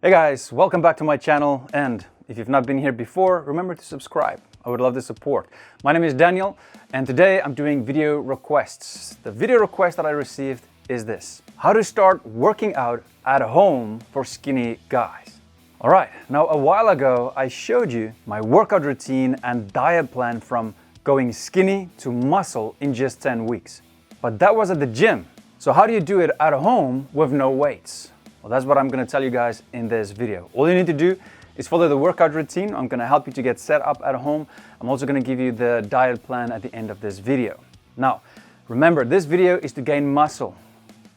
Hey guys, welcome back to my channel, and if you've not been here before, remember to subscribe. I would love the support. My name is Daniel, and today I'm doing video requests. The video request that I received is this: how to start working out at home for skinny guys. All right, now a while ago I showed you my workout routine and diet plan from going skinny to muscle in just 10 weeks. But that was at the gym. So how do you do it at home with no weights? Well, that's what I'm going to tell you guys in this video. All you need to do is follow the workout routine. I'm going to help you to get set up at home. I'm also going to give you the diet plan at the end of this video. Now, remember, this video is to gain muscle,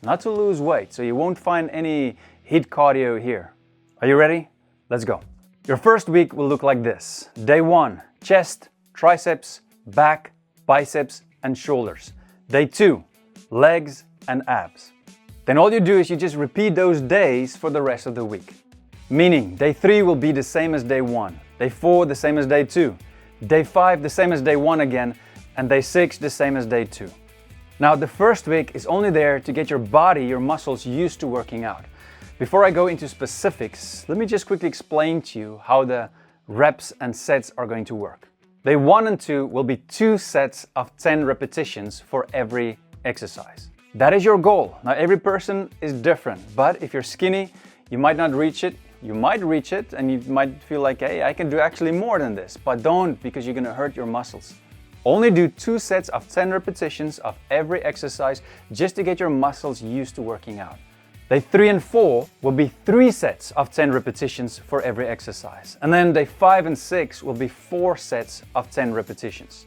not to lose weight. So you won't find any HIIT cardio here. Are you ready? Let's go. Your first week will look like this. Day 1, chest, triceps, back, biceps, and shoulders. Day 2, legs and abs. Then all you do is you just repeat those days for the rest of the week. Meaning, day 3 will be the same as day 1, day 4 the same as day 2, day 5 the same as day 1 again, and day 6 the same as day 2. Now, the first week is only there to get your body, your muscles used to working out. Before I go into specifics, let me just quickly explain to you how the reps and sets are going to work. Day 1 and 2 will be 2 sets of 10 repetitions for every exercise. That is your goal. Now, every person is different, but if you're skinny, you might not reach it. You might reach it and you might feel like, hey, I can do actually more than this, but don't, because you're gonna hurt your muscles. Only do 2 sets of 10 repetitions of every exercise just to get your muscles used to working out. Day 3 and 4 will be 3 sets of 10 repetitions for every exercise. And then day 5 and 6 will be 4 sets of 10 repetitions.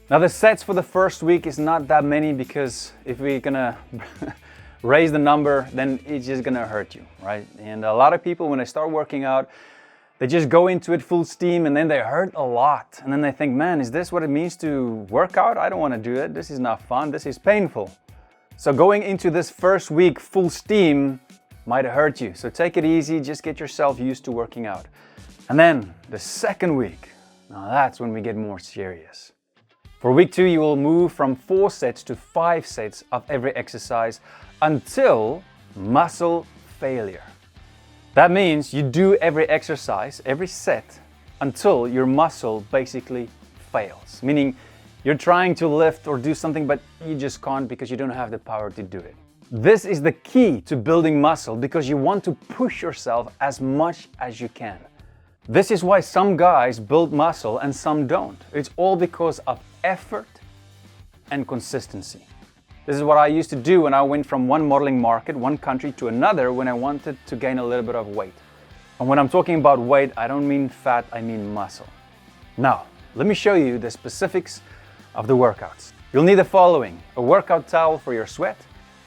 Now, the sets for the first week is not that many, because if we're gonna raise the number, then it's just gonna hurt you, right? And a lot of people, when they start working out, they just go into it full steam and then they hurt a lot. And then they think, man, is this what it means to work out? I don't wanna do it. This is not fun. This is painful. So going into this first week full steam might hurt you. So take it easy, just get yourself used to working out. And then the second week, now that's when we get more serious. For week 2, you will move from 4 sets to 5 sets of every exercise until muscle failure. That means you do every exercise, every set, until your muscle basically fails. Meaning you're trying to lift or do something, but you just can't because you don't have the power to do it. This is the key to building muscle, because you want to push yourself as much as you can. This is why some guys build muscle and some don't. It's all because of effort and consistency. This is what I used to do when I went from one modeling market, one country, to another when I wanted to gain a little bit of weight. And when I'm talking about weight, I don't mean fat, I mean muscle. Now, let me show you the specifics of the workouts. You'll need the following: a workout towel for your sweat,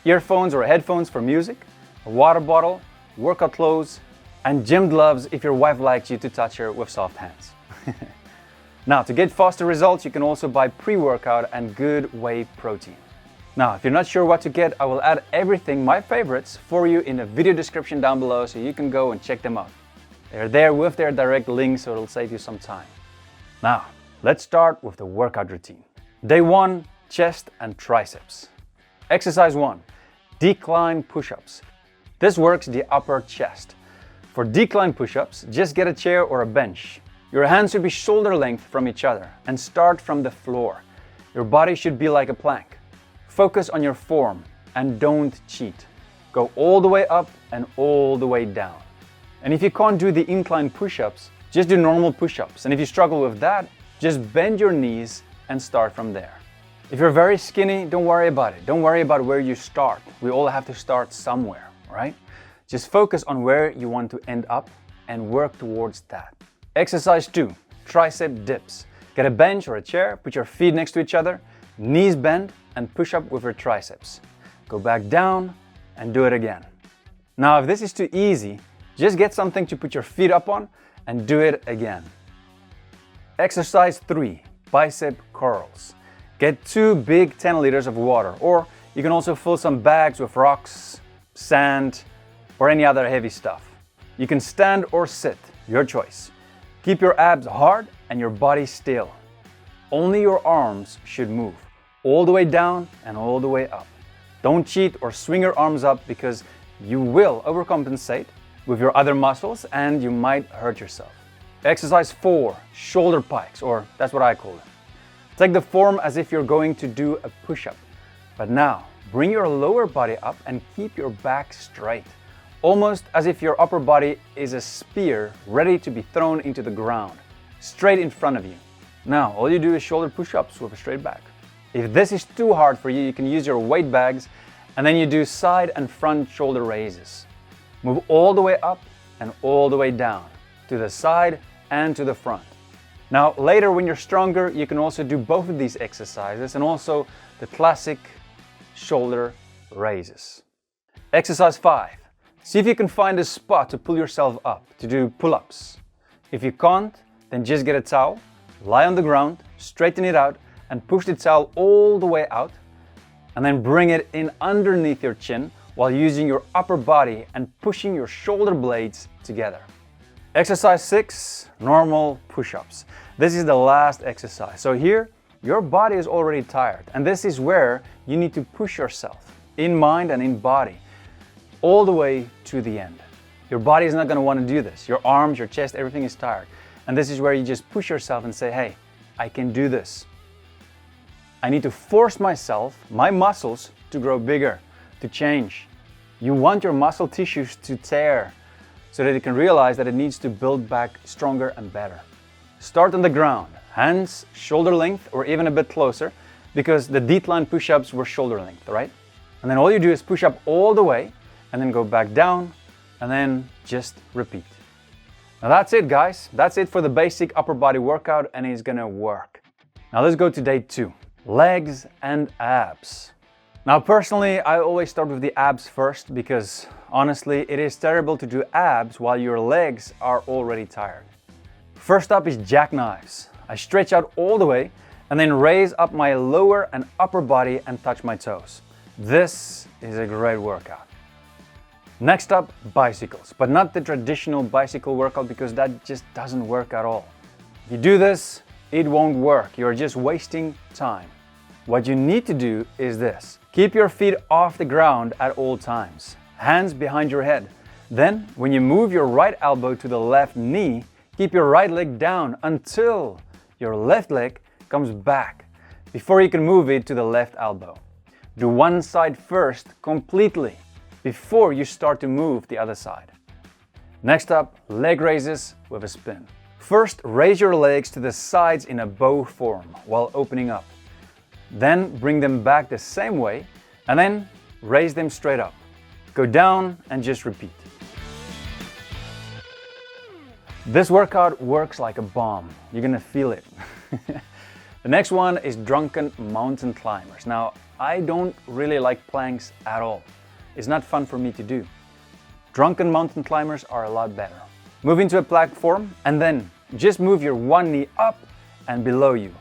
earphones or headphones for music, a water bottle, workout clothes, and gym gloves if your wife likes you to touch her with soft hands. Now, to get faster results, you can also buy pre-workout and good whey protein. Now, if you're not sure what to get, I will add everything, my favorites, for you in the video description down below, so you can go and check them out. They're there with their direct link, so it'll save you some time. Now, let's start with the workout routine. Day 1, chest and triceps. Exercise 1, decline push-ups. This works the upper chest. For decline push-ups, just get a chair or a bench. Your hands should be shoulder length from each other and start from the floor. Your body should be like a plank. Focus on your form and don't cheat. Go all the way up and all the way down. And if you can't do the incline push-ups, just do normal push-ups. And if you struggle with that, just bend your knees and start from there. If you're very skinny, don't worry about it. Don't worry about where you start. We all have to start somewhere, right? Just focus on where you want to end up and work towards that. Exercise 2, tricep dips. Get a bench or a chair, put your feet next to each other, knees bend, and push up with your triceps. Go back down and do it again. Now, if this is too easy, just get something to put your feet up on and do it again. Exercise 3, bicep curls. Get 2 big 10 liters of water, or you can also fill some bags with rocks, sand, or any other heavy stuff. You can stand or sit, your choice. Keep your abs hard and your body still. Only your arms should move, all the way down and all the way up. Don't cheat or swing your arms up, because you will overcompensate with your other muscles and you might hurt yourself. Exercise 4, shoulder pikes, or that's what I call it. Take the form as if you're going to do a push-up. But now, bring your lower body up and keep your back straight. Almost as if your upper body is a spear ready to be thrown into the ground, straight in front of you. Now, all you do is shoulder push-ups with a straight back. If this is too hard for you, you can use your weight bags and then you do side and front shoulder raises. Move all the way up and all the way down, to the side and to the front. Now, later when you're stronger, you can also do both of these exercises and also the classic shoulder raises. Exercise 5. See if you can find a spot to pull yourself up, to do pull-ups. If you can't, then just get a towel, lie on the ground, straighten it out, and push the towel all the way out, and then bring it in underneath your chin while using your upper body and pushing your shoulder blades together. Exercise 6, normal push-ups. This is the last exercise. So here, your body is already tired, and this is where you need to push yourself, in mind and in body, all the way to the end. Your body is not going to want to do this. Your arms, your chest, everything is tired. And this is where you just push yourself and say, hey, I can do this. I need to force myself, my muscles, to grow bigger, to change. You want your muscle tissues to tear so that you can realize that it needs to build back stronger and better. Start on the ground, hands shoulder length or even a bit closer, because the decline push-ups were shoulder length, right? And then all you do is push up all the way and then go back down and then just repeat. Now that's it, guys. That's it for the basic upper body workout, and it's gonna work. Now let's go to day 2, legs and abs. Now personally, I always start with the abs first because honestly, it is terrible to do abs while your legs are already tired. First up is jackknives. I stretch out all the way and then raise up my lower and upper body and touch my toes. This is a great workout. Next up, bicycles, but not the traditional bicycle workout because that just doesn't work at all. If you do this, it won't work. You're just wasting time. What you need to do is this. Keep your feet off the ground at all times, hands behind your head. Then, when you move your right elbow to the left knee, keep your right leg down until your left leg comes back before you can move it to the left elbow. Do one side first completely before you start to move the other side. Next up, leg raises with a spin. First, raise your legs to the sides in a bow form while opening up. Then bring them back the same way and then raise them straight up. Go down and just repeat. This workout works like a bomb. You're gonna feel it. The next one is drunken mountain climbers. Now, I don't really like planks at all. It's not fun for me to do. Drunken mountain climbers are a lot better. Move into a plank form and then just move your one knee up and below you.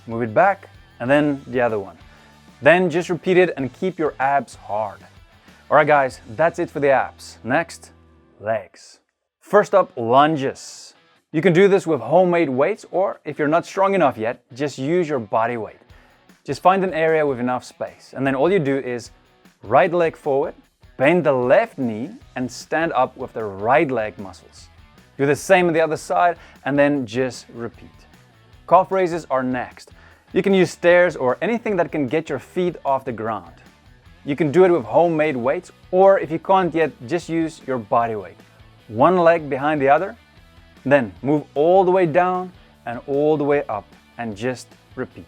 Move it back and then the other one. Then just repeat it and keep your abs hard. All right, guys, that's it for the abs. Next, legs. First up, lunges. You can do this with homemade weights, or if you're not strong enough yet, just use your body weight. Just find an area with enough space. And then all you do is right leg forward, bend the left knee, and stand up with the right leg muscles. Do the same on the other side, and then just repeat. Calf raises are next. You can use stairs or anything that can get your feet off the ground. You can do it with homemade weights, or if you can't yet, just use your body weight. One leg behind the other, then move all the way down and all the way up, and just repeat.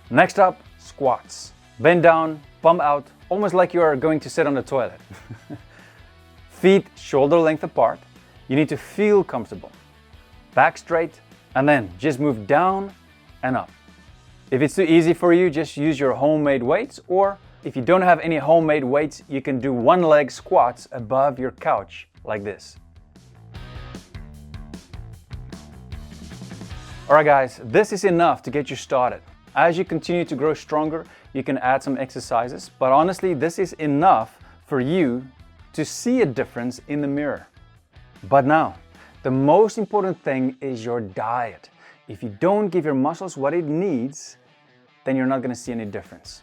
Next up, squats. Bend down, bum out, almost like you are going to sit on the toilet. Feet shoulder length apart. You need to feel comfortable. Back straight, and then just move down and up. If it's too easy for you, just use your homemade weights, or if you don't have any homemade weights, you can do one leg squats above your couch like this. All right, guys, this is enough to get you started. As you continue to grow stronger, you can add some exercises, but honestly, this is enough for you to see a difference in the mirror. But now, the most important thing is your diet. If you don't give your muscles what it needs, then you're not going to see any difference.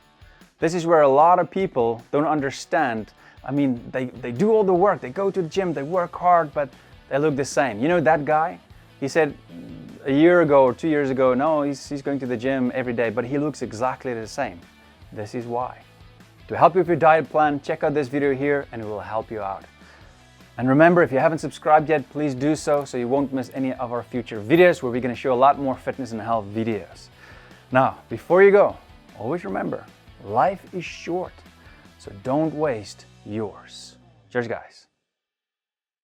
This is where a lot of people don't understand I mean, they do all the work, they go to the gym, they work hard, but they look the same. You know that guy? He said a year ago or 2 years ago, no, he's going to the gym every day, but he looks exactly the same. This is why. To help you with your diet plan, check out this video here and it will help you out. And remember, if you haven't subscribed yet, please do so you won't miss any of our future videos where we're going to show a lot more fitness and health videos. Now, before you go, always remember, life is short, so don't waste yours. Cheers, guys.